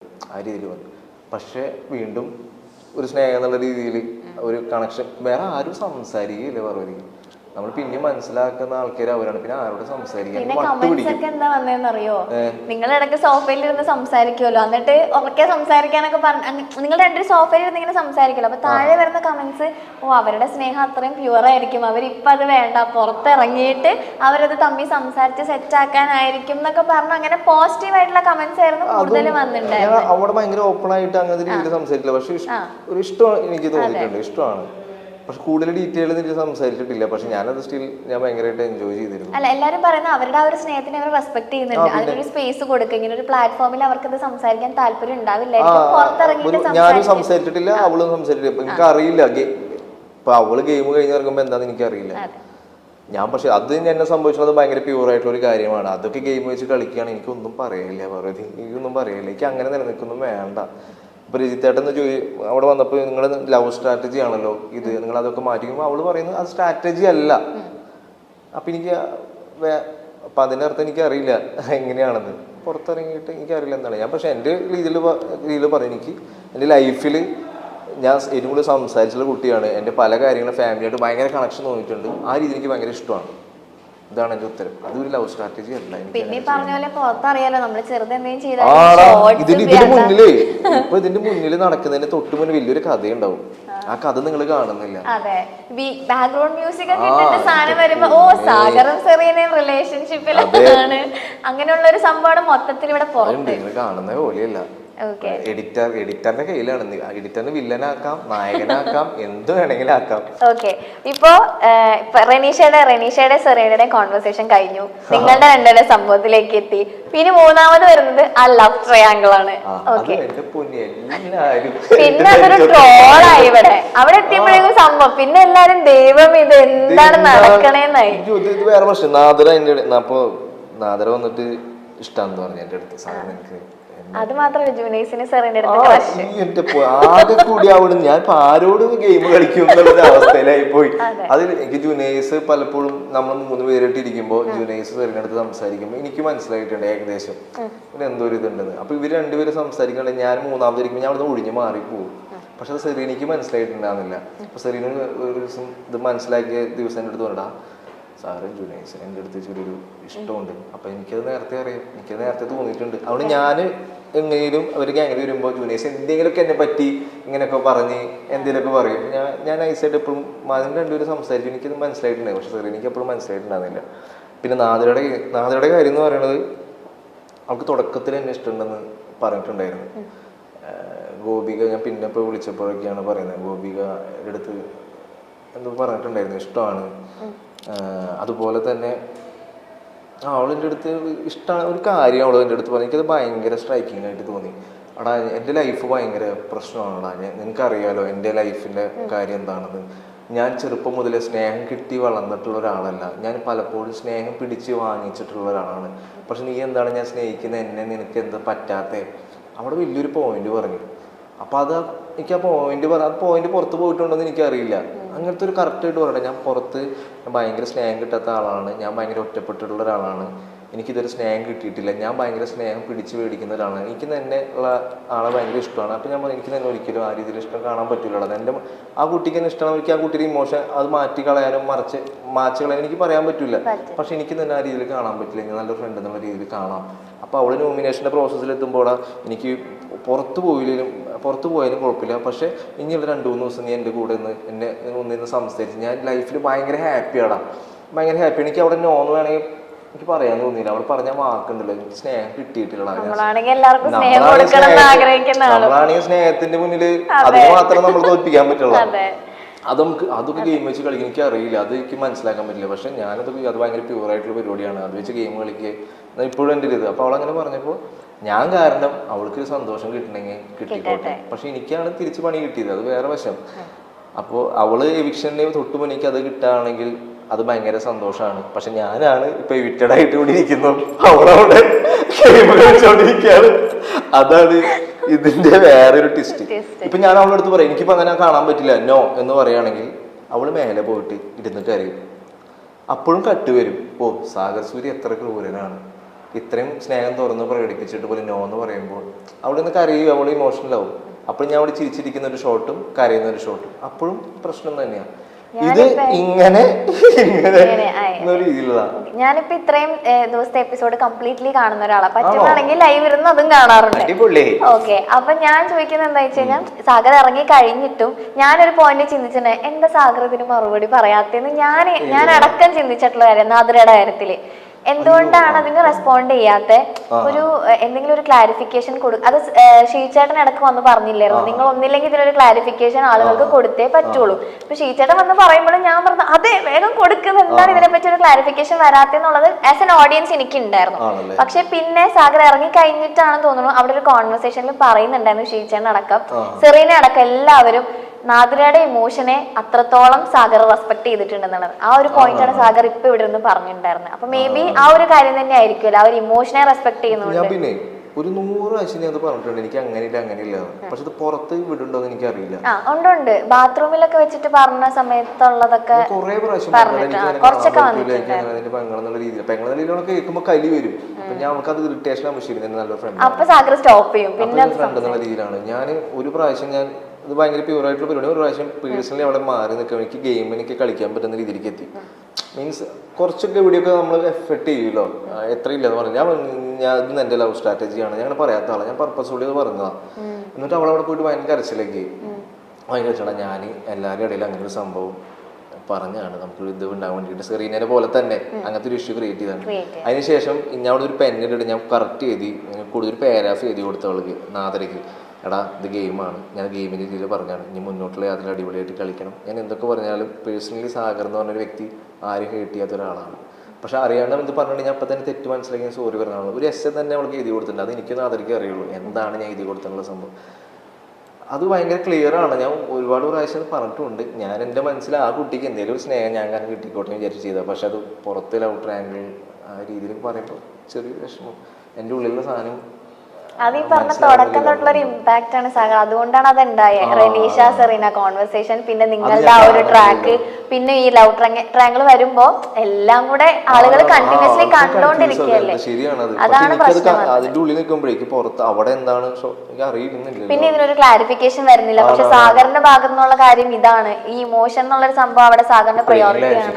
ആ രീതിയിൽ വന്നു. പക്ഷെ വീണ്ടും ഒരു സ്നേഹം എന്നുള്ള രീതിയിൽ ഒരു കണക്ഷൻ വേറെ ആരും സംസാരിക്കില്ല പാർവതി. നമ്മൾ പിന്നെ മനസ്സിലാക്കുന്ന ആൾക്കാർ അവരാണ്. പിന്നെ ആരോട് സംസാരിക്കാൻ എന്താ വന്നതെന്നറിയോ? നിങ്ങൾ ഇടയ്ക്ക് സോഫയിൽ ഇരുന്ന് സംസാരിക്കുമല്ലോ, എന്നിട്ട് ഉറക്കെ സംസാരിക്കാനൊക്കെ നിങ്ങൾ രണ്ടു സോഫയിൽ ഇരുന്ന് ഇങ്ങനെ സംസാരിക്കുമല്ലോ, അപ്പൊ താഴെ വരുന്ന കമന്റ്സ് ഓ അവരുടെ സ്നേഹം അത്രയും പ്യുവർ ആയിരിക്കും, അവരിപ്പം അത് വേണ്ട പുറത്തിറങ്ങിയിട്ട് അവരത് തമ്മിൽ സംസാരിച്ച് സെറ്റ് ആക്കാനായിരിക്കും എന്നൊക്കെ പറഞ്ഞു അങ്ങനെ പോസിറ്റീവ് ആയിട്ടുള്ള കമന്റ്സ് ആയിരുന്നു കൂടുതൽ വന്നിട്ടുണ്ടായിരുന്നു. അവിടെ ഭയങ്കര ഓപ്പൺ ആയിട്ട് അങ്ങനത്തെ രീതിയിൽ സംസാരിക്കില്ല. പക്ഷെ ഒരു ഇഷ്ടം എനിക്ക് തോന്നിയിട്ടുണ്ട്, ഇഷ്ടമാണ്. പക്ഷെ കൂടുതൽ ഡീറ്റെയിൽ എനിക്ക് സംസാരിച്ചിട്ടില്ല. പക്ഷെ ഞാനത് സ്റ്റിൽ ഞാൻ ഭയങ്കരമായിട്ട് എൻജോയ് ചെയ്തിരുന്നു. അല്ല എല്ലാവരും പറയുന്നത് അവരുടെ ആ ഒരു സ്നേഹത്തിനെ അവർ റെസ്പെക്ട് ചെയ്യുന്നുണ്ട്, അതിനൊരു സ്പേസ് കൊടുക്കുക. ഇങ്ങനെ ഒരു പ്ലാറ്റ്ഫോമിൽ അവർക്ക് സംസാരിക്കാൻ താല്പര്യം ഉണ്ടാവില്ലായിരിക്കും. ഞാനും സംസാരിച്ചിട്ടില്ല, അവളും സംസാരിച്ചിട്ടില്ല. എനിക്ക് അറിയില്ല ഇപ്പൊ അവള് ഗെയിം കഴിഞ്ഞ് ഇറങ്ങുമ്പോ എന്താന്ന് എനിക്കറിയില്ല. ഞാൻ പക്ഷെ അത് എന്നെ സംഭവിച്ചത് ഭയങ്കര പ്യൂർ ആയിട്ടുള്ള ഒരു കാര്യമാണ്. അതൊക്കെ ഗെയിം വെച്ച് കളിക്കുകയാണ്. എനിക്കൊന്നും പറയില്ല പാർവതി, എനിക്കൊന്നും പറയില്ല. എനിക്ക് അങ്ങനെ നിലനിൽക്കൊന്നും വേണ്ട. ഇപ്പൊ രജിത്തേട്ടെന്ന് അവിടെ വന്നപ്പോ നിങ്ങൾ ലവ് സ്ട്രാറ്റജി ആണല്ലോ ഇത്, നിങ്ങൾ അതൊക്കെ മാറ്റിക്കുമ്പോൾ അവള് പറയുന്നത് അത് സ്ട്രാറ്റജി അല്ല. അപ്പൊ എനിക്ക് അപ്പൊ അതിനർത്ഥം എനിക്ക് അറിയില്ല എങ്ങനെയാണെന്ന്. പുറത്തിറങ്ങിയിട്ട് എനിക്കറിയില്ല എന്താണ് ഞാൻ. പക്ഷെ എൻ്റെ രീതിയിൽ പറയും, എനിക്ക് എൻ്റെ ലൈഫിൽ ഞാൻ ഏറ്റവും കൂടുതൽ സംസാരിച്ചുള്ള കുട്ടിയാണ്. എൻ്റെ പല കാര്യങ്ങളും ഫാമിലിയായിട്ട് ഭയങ്കര കണക്ഷൻ തോന്നിയിട്ടുണ്ട്. ആ രീതി എനിക്ക് ഭയങ്കര ഇഷ്ടമാണ്. ഇതാണ് എന്റെ ഉത്തരം. അതൊരു ലവ് സ്ട്രാറ്റജി അല്ല. പിന്നെ പറഞ്ഞ പോലെ പുറത്തറിയാലോ നമ്മൾ ചെറുതെന്തെങ്കിലും ഇതിന്റെ മുന്നിൽ നടക്കുന്നതിന് തൊട്ട് മുന്നിൽ വലിയൊരു കഥയുണ്ടാവും. ആ കഥ നിങ്ങൾ കാണുന്നില്ല. അതെ, ബാക്ക്ഗ്രൗണ്ട് മ്യൂസിക് ഒക്കെ ഇട്ടിട്ട് സാധനം വരുമ്പോ ഓ സാഗറും സെറീനയും റിലേഷൻഷിപ്പിലാണ്, അങ്ങനെയുള്ള ഒരു സംഭവം മൊത്തത്തിൽ ഇവിടെ പുറത്ത് കാണുന്ന പോലെയല്ല. എഡിറ്ററിന്റെ കയ്യിലാണ്. എഡിറ്ററിന് വില്ലനാക്കാം, നായകനാക്കാം, എന്ത് വേണമെങ്കിലും ആക്കാം. ഓക്കെ, ഇപ്പോ റെനീഷയുടെ സെറീനയുടെ കോൺവെർസേഷൻ കഴിഞ്ഞു, നിങ്ങളുടെ രണ്ടുപേരുടെ സംഭവത്തിലേക്ക് എത്തി. പിന്നെ മൂന്നാമത് വരുന്നത് ആ ലവ് ട്രയാങ്കിൾ ആണ്. ഓക്കെ, പിന്നെ അതൊരു ട്രോളായി ഇവിടെ. അവിടെ എത്തിയപ്പോഴേക്കും സംഭവം പിന്നെ എല്ലാരും ദൈവം ഇത് എന്താണ് നടക്കണേന്നായി. ഇത് വേറെ പ്രശ്നം. നാദര വന്നിട്ട് ഇഷ്ടമാണെന്ന് പറഞ്ഞു എന്റെ അടുത്ത്. സാറിന് എനിക്ക് അത് മാത്രമല്ല ജൂനൈസിന് സെറീനയുടെ അടുത്ത് ആകെ കൂടി അവിടെ ഞാൻ ആരോട് ഗെയിം കളിക്കും എന്നുള്ള അവസ്ഥയിലായി പോയി. അതിൽ എനിക്ക് ജൂനൈസ് പലപ്പോഴും നമ്മൾ 3 പേരായിട്ട് ഇരിക്കുമ്പോൾ ജൂനൈസ് സെറീനയുടെ അടുത്ത് സംസാരിക്കുമ്പോൾ എനിക്ക് മനസ്സിലായിട്ടുണ്ട് ഏകദേശം പിന്നെ എന്തോ ഒരു ഇതുണ്ടെന്ന്. അപ്പൊ ഇവര് രണ്ടുപേരും സംസാരിക്കണ്ടേ, ഞാൻ മൂന്നാമതിരിക്കുമ്പോൾ ഞാൻ അവിടെ ഒഴിഞ്ഞു മാറിപ്പോവും. പക്ഷെ അത് സെറീനയ്ക്ക് മനസ്സിലായിട്ടുണ്ടാകുന്നില്ല. അപ്പൊ സെറീന ഒരു ദിവസം ഇത് മനസ്സിലാക്കിയ ദിവസം എൻ്റെ അടുത്ത് പറഞ്ഞാ സാറും ജൂനൈസ് എൻ്റെ അടുത്ത് ചെറിയൊരു ഇഷ്ടമുണ്ട്. അപ്പൊ എനിക്കത് നേരത്തെ അറിയാം, എനിക്കത് നേരത്തെ തോന്നിയിട്ടുണ്ട്. അവിടെ ഞാൻ എങ്ങനെയും അവർക്ക് അങ്ങനെ വരുമ്പോൾ ജൂനൈസ് എന്തെങ്കിലുമൊക്കെ എന്നെ പറ്റി ഇങ്ങനെയൊക്കെ പറഞ്ഞ് എന്തെങ്കിലുമൊക്കെ പറയും. ഞാൻ നൈസായിട്ട് എപ്പോഴും അതിന് രണ്ടുപേരും സംസാരിച്ചു. എനിക്കത് മനസ്സിലായിട്ടുണ്ടായി. പക്ഷെ സെറീനയ്ക്ക് എപ്പോഴും മനസ്സിലായിട്ടുണ്ടാകുന്നില്ല. പിന്നെ നാദരയുടെ കാര്യം എന്ന് പറയുന്നത് അവൾക്ക് തുടക്കത്തിൽ എന്നെ ഇഷ്ടമുണ്ടെന്ന് പറഞ്ഞിട്ടുണ്ടായിരുന്നു. ഗോപിക ഞാൻ പിന്നെ ഇപ്പോൾ വിളിച്ചപ്പോഴൊക്കെയാണ് പറയുന്നത്, ഗോപിക എടുത്ത് എന്തോ പറഞ്ഞിട്ടുണ്ടായിരുന്നു ഇഷ്ടമാണ്. അതുപോലെ തന്നെ അവളെൻ്റെ അടുത്ത് ഇഷ്ടമാണ് ഒരു കാര്യം അവൾ എൻ്റെ അടുത്ത് പറഞ്ഞു. എനിക്കത് ഭയങ്കര സ്ട്രൈക്കിംഗ് ആയിട്ട് തോന്നി. എടാ എൻ്റെ ലൈഫ് ഭയങ്കര പ്രശ്നമാണെടാ, നിനക്കറിയാലോ എൻ്റെ ലൈഫിൻ്റെ കാര്യം എന്താണെന്ന്. ഞാൻ ചെറുപ്പം മുതലേ സ്നേഹം കിട്ടി വളർന്നിട്ടുള്ള ഒരാളല്ല. ഞാൻ പലപ്പോഴും സ്നേഹം പിടിച്ച് വാങ്ങിച്ചിട്ടുള്ള ഒരാളാണ്. പക്ഷെ നീ എന്താണ് ഞാൻ സ്നേഹിക്കുന്ന എന്നെ നിനക്ക് എന്താ പറ്റാത്തേ? അവിടെ വലിയൊരു പോയിന്റ് പറഞ്ഞു. അപ്പൊ അത് എനിക്ക് ആ പോയിന്റ് പുറത്ത് പോയിട്ടുണ്ടോന്ന് എനിക്കറിയില്ല. അങ്ങനത്തെ ഒരു കറക്റ്റായിട്ട് പറയട്ടെ, ഞാൻ പുറത്ത് ഭയങ്കര സ്നേഹം കിട്ടാത്ത ആളാണ്, ഞാൻ ഭയങ്കര ഒറ്റപ്പെട്ടിട്ടുള്ള ഒരാളാണ്, എനിക്കിതൊരു സ്നേഹം കിട്ടിയിട്ടില്ല, ഞാൻ ഭയങ്കര സ്നേഹം പിടിച്ച് മേടിക്കുന്ന ഒരാളാണ്, എനിക്ക് തന്നെ ഉള്ള ആളെ ഭയങ്കര ഇഷ്ടമാണ്. അപ്പം ഞാൻ എനിക്ക് തന്നെ ഒരിക്കലും ആ രീതിയിൽ ഇഷ്ടം കാണാൻ പറ്റില്ല. എൻ്റെ ആ കുട്ടിക്ക് തന്നെ ഇഷ്ടമാണ്, എനിക്ക് ആ കുട്ടിയുടെ ഇമോഷൻ അത് മാറ്റി കളയാനും മാച്ച് കളയാനും എനിക്ക് പറയാൻ പറ്റില്ല. പക്ഷെ എനിക്ക് തന്നെ ആ രീതിയിൽ കാണാൻ പറ്റില്ല. ഞാൻ നല്ലൊരു ഫ്രണ്ട് എന്നുള്ള രീതിയിൽ കാണാം. അപ്പോൾ അവൾ നോമിനേഷൻ്റെ പ്രോസസ്സിൽ എത്തുമ്പോൾ എനിക്ക് പുറത്ത് പോയാലും കുഴപ്പമില്ല, പക്ഷെ ഇനിയുള്ള 2-3 ദിവസം നീ എൻ്റെ കൂടെ എന്നെ ഒന്നിന്ന് സംസാരിച്ച് ഞാൻ ലൈഫിൽ ഭയങ്കര ഹാപ്പിയാണ്. എനിക്ക് അവിടെ നോന്ന് വേണമെങ്കിൽ എനിക്ക് പറയാൻ തോന്നിയില്ല. അവിടെ പറഞ്ഞ വാക്കുണ്ടല്ലോ, എനിക്ക് സ്നേഹം കിട്ടിയിട്ടില്ല. നമ്മളാണെങ്കിൽ സ്നേഹത്തിന്റെ മുന്നിൽ അത് മാത്രം നമ്മൾ തോൽപ്പിക്കാൻ പറ്റുള്ളൂ. അതൊക്കെ ഗെയിം വെച്ച് കളിക്കാൻ എനിക്ക് അറിയില്ല, അത് എനിക്ക് മനസ്സിലാക്കാൻ പറ്റില്ല. പക്ഷെ അത് ഭയങ്കര പ്യൂറായിട്ടുള്ള പരിപാടിയാണ്. അത് വെച്ച് ഗെയിം കളിക്കുക ഇപ്പോഴും എൻ്റെ ഇത്. അപ്പൊ അവളങ്ങനെ പറഞ്ഞപ്പോൾ ഞാൻ കാരണം അവൾക്ക് സന്തോഷം കിട്ടണമെങ്കിൽ കിട്ടിക്കോട്ടെ, പക്ഷെ എനിക്കാണ് തിരിച്ച് പണി കിട്ടിയത്, അത് വേറെ വശം. അപ്പോൾ അവള് എവിക്ഷന് തൊട്ട് മുന്നേക്ക് അത് കിട്ടുകയാണെങ്കിൽ അത് ഭയങ്കര സന്തോഷമാണ്. പക്ഷെ ഞാനാണ് ഇപ്പൊ എവിക്റ്റഡ് ആയിട്ട് കൂടി ഇരിക്കുന്നു, അവളവിടെ ഗെയിം കളിച്ചോണ്ടിരിക്കുകയാണ്. അതാണ് ഇതിന്റെ വേറൊരു ട്വിസ്റ്റ്. ഇപ്പൊ ഞാൻ അവളുടെ അടുത്ത് പറയും എനിക്കിപ്പോ അങ്ങനെ കാണാൻ പറ്റില്ല നോ എന്ന് പറയുകയാണെങ്കിൽ അവള് മേലെ പോയിട്ട് ഇരുന്നിട്ട് അറിയും. അപ്പോഴും കട്ട് വരും, ഓ സാഗർ സൂര്യ എത്ര ക്രൂരനാണ്, ഇത്രയും സ്നേഹം തുറന്ന് പ്രകടിപ്പിച്ചിട്ട് പോലും നോ എന്ന് പറയുമ്പോൾ അവിടെ നിന്ന് കരയും, അവൾ ഇമോഷണൽ ആവും. അപ്പോൾ ഞാൻ അവിടെ ചിരിച്ചിരിക്കുന്ന ഒരു ഷോട്ടും കരയുന്ന ഒരു ഷോട്ടും അപ്പോഴും പ്രശ്നം തന്നെയാണ്. ഇത് ഇങ്ങനെ രീതിയിലുള്ളതാണ്. ഞാനിപ്പോ ഇത്രയും ദിവസത്തെ എപ്പിസോഡ് കംപ്ലീറ്റ്ലി കാണുന്ന ഒരാളാണ്. പറ്റുവാണെങ്കിൽ ലൈവ് ഇരുന്ന് അതും കാണാറുണ്ട്. ഓക്കെ, അപ്പൊ ഞാൻ ചോദിക്കുന്നത് എന്താ വെച്ച് കഴിഞ്ഞാൽ, സാഗർ ഇറങ്ങി കഴിഞ്ഞിട്ടും ഞാനൊരു പോയിന്റ് ചിന്തിച്ചിട്ടുണ്ട്, എന്താ സാഗർ ഇതിന് മറുപടി പറയാത്തേന്ന് ഞാൻ അടക്കം ചിന്തിച്ചിട്ടുള്ള കാര്യം നാദിരയുടെ കാര്യത്തില്. എന്തുകൊണ്ടാണ് അതിന് റെസ്പോണ്ട് ചെയ്യാത്ത? ഒരു എന്തെങ്കിലും ഒരു ക്ലാരിഫിക്കേഷൻ അത് ഷീച്ചേട്ടൻ ഇടക്ക് വന്ന് പറഞ്ഞില്ലായിരുന്നു, നിങ്ങൾ ഒന്നില്ലെങ്കിൽ ഇതിനൊരു ക്ലാരിഫിക്കേഷൻ ആളുകൾക്ക് കൊടുത്തേ പറ്റുള്ളൂ. അപ്പൊ ഷീച്ചേട്ടൻ വന്ന് പറയുമ്പോഴും ഞാൻ പറഞ്ഞു അതെ വേഗം കൊടുക്കുന്നത്, എന്താണ് ഇതിനെ പറ്റി ഒരു ക്ലാരിഫിക്കേഷൻ വരാത്തെന്നുള്ളത് ആസ് എൻ ഓഡിയൻസ് എനിക്ക് ഉണ്ടായിരുന്നു. പക്ഷെ പിന്നെ സാഗർ ഇറങ്ങി കഴിഞ്ഞിട്ടാണെന്ന് തോന്നുന്നു അവിടെ ഒരു കോൺവെർസേഷനിൽ പറയുന്നുണ്ടായിരുന്നു ഷീച്ചേട്ടൻ അടക്കം സെറീന അടക്കം എല്ലാവരും നാദിരയുടെ ഇമോഷനെ അത്രത്തോളം സാഗർ റെസ്പെക്ട് ചെയ്തിട്ടുണ്ടെന്നുള്ളത്. ആ ഒരു പോയിന്റാണ് സാഗർ ഇപ്പൊ ഇവിടെ നിന്ന് പറഞ്ഞിട്ടുണ്ടായിരുന്നത്. അപ്പൊ മേ ബി ആ ഒരു കാര്യം തന്നെ ആയിരിക്കുമല്ലോ, ആ ഒരു ഇമോഷനെ റെസ്പെക്ട് ചെയ്യുന്നുണ്ട്. പിന്നെ ഒരു 100 പ്രാവശ്യം ഞാൻ പറഞ്ഞിട്ടുണ്ട് എനിക്ക് അങ്ങനെയില്ല. പക്ഷെ അത് പുറത്ത് വിടുണ്ടോ എനിക്ക് അറിയില്ല. ഉണ്ട് ബാത്റൂമിലൊക്കെ വെച്ചിട്ട് പറഞ്ഞ സമയത്തുള്ളതൊക്കെ കുറെ പ്രാവശ്യം കുറച്ചൊക്കെ വന്നിട്ടുണ്ട്. പെങ്ങളെന്നുള്ള രീതിയിൽ പെങ്ങളെല്ലാം കേൾക്കുമ്പോ കലി വരും. അപ്പൊ ഞാൻ നമുക്ക് അത് ഇറിറ്റേഷൻ ആവശ്യം നല്ല ഫ്രണ്ട്. അപ്പൊ സാഗർ സ്റ്റോപ്പ് ചെയ്യും. പിന്നെ ഫ്രണ്ട് എന്നുള്ള രീതിയിലാണ്. ഞാൻ ഒരു പ്രാവശ്യം ഞാൻ ഇത് ഭയങ്കര പ്യൂർ ആയിട്ടുള്ള പരിപാടി. ഒരു പ്രാവശ്യം പേഴ്സണലി അവിടെ മാറി നിൽക്കുക, എനിക്ക് ഗെയിം എനിക്ക് കളിക്കാൻ പറ്റുന്ന രീതിയിലേക്ക് എത്തി. മീൻസ് കുറച്ചൊക്കെ ഇവിടെയൊക്കെ നമ്മൾ എഫെക്ട് ചെയ്യുമല്ലോ, എത്ര ഇല്ലെന്ന് പറഞ്ഞു. ഞാൻ ഇത് എൻ്റെ ലവ് സ്ട്രാറ്റജിയാണ്, ഞാൻ പറയാത്ത ആളാണ്, ഞാൻ പർപ്പസ്ഫുള്ളി അത് പറഞ്ഞതാണ്. എന്നിട്ട് അവളവിടെ പോയിട്ട് ഭയങ്കര കരച്ചിലേക്ക് ഭയങ്കര ചേട്ടാ ഞാൻ എല്ലാവരുടെ ഇടയിൽ അങ്ങനെ ഒരു സംഭവം പറഞ്ഞാണ് നമുക്ക് ഇത് ഉണ്ടാകാൻ വേണ്ടിയിട്ട് സെറീനയെ പോലെ തന്നെ അങ്ങനത്തെ ഒരു ഇഷ്യൂ ക്രിയേറ്റ് ചെയ്താണ്. അതിനുശേഷം ഞാൻ അവിടെ ഒരു പെന്നിട്ട് ഞാൻ കറക്റ്റ് എഴുതി കൂടുതൽ പാരാഗ്രാഫ് എഴുതി കൊടുത്തവൾക്ക് നാദരയ്ക്ക്, എടാ ഇത് ഗെയിമാണ്, ഞാൻ ഗെയിമിൻ്റെ രീതിയിൽ പറഞ്ഞാണ്, ഇനി മുന്നോട്ടുള്ള യാത്ര അടിപൊളിയായിട്ട് കളിക്കണം. ഞാൻ എന്തൊക്കെ പറഞ്ഞാലും പേഴ്സണലി സാഗർ എന്ന് പറഞ്ഞൊരു വ്യക്തി ആരും ഹേറ്റ് ചെയ്യാത്ത ഒരാളാണ്. പക്ഷെ അറിയാണ്ട് ഇത് പറഞ്ഞിട്ട് ഞാൻ അപ്പം തന്നെ തെറ്റ് മനസ്സിലാക്കി സോറി പറഞ്ഞാണ്. ഒരു എസ് തന്നെ അവൾക്ക് എഴുതി കൊടുത്തിട്ടുണ്ട്, അത് എനിക്കൊന്നും നാദരയ്ക്ക് അറിയുള്ളൂ എന്താണ് ഞാൻ എഴുതി കൊടുത്തിട്ടുള്ള സംഭവം. അത് ഭയങ്കര ക്ലിയർ ആണ്. ഞാൻ ഒരുപാട് പ്രാവശ്യം പറഞ്ഞിട്ടുണ്ട്. ഞാൻ എൻ്റെ മനസ്സിൽ ആ കുട്ടിക്ക് എന്തെങ്കിലും ഒരു സ്നേഹം ഞാൻ കാരണം കിട്ടിക്കോട്ടെ വിചാരിച്ച് ചെയ്തത്. പക്ഷെ അത് പുറത്ത് ലവ് ട്രയാങ്കിൾ ആ രീതിയിൽ പറയുമ്പോൾ ചെറിയൊരു വിഷമം. എൻ്റെ ഉള്ളിലുള്ള സാധനം അത് ഈ പറഞ്ഞ തുടക്കം തൊട്ടുള്ള ഒരു ഇമ്പാക്ട് ആണ് സാഗർ. അതുകൊണ്ടാണ് അത് ഉണ്ടായത്. റെനീഷ സെറീന കോൺവെർസേഷൻ, പിന്നെ നിങ്ങളുടെ ആ ഒരു ട്രാക്ക്, പിന്നെ ഈ ലവ് ട്രാങ്കിൾ വരുമ്പോ എല്ലാം കൂടെ ആളുകൾ കണ്ടിന്യൂസ്ലി കണ്ടോണ്ടിരിക്കുകയല്ലേ. അതാണ് പ്രശ്നം. അതിന്റെ ഉള്ളിൽ നിൽക്കുമ്പോഴേക്ക് പുറത്ത് അവിടെ എന്താണ് അറിയുന്നില്ല. പിന്നെ ഇതിനൊരു ക്ലാരിഫിക്കേഷൻ വരുന്നില്ല. പക്ഷെ സാഗറിന്റെ ഭാഗത്തു നിന്നുള്ള കാര്യം ഇതാണ്, ഈ ഇമോഷൻ എന്നുള്ളൊരു സംഭവം അവിടെ സാഗറിന്റെ പ്രയോറിറ്റി ആണ്.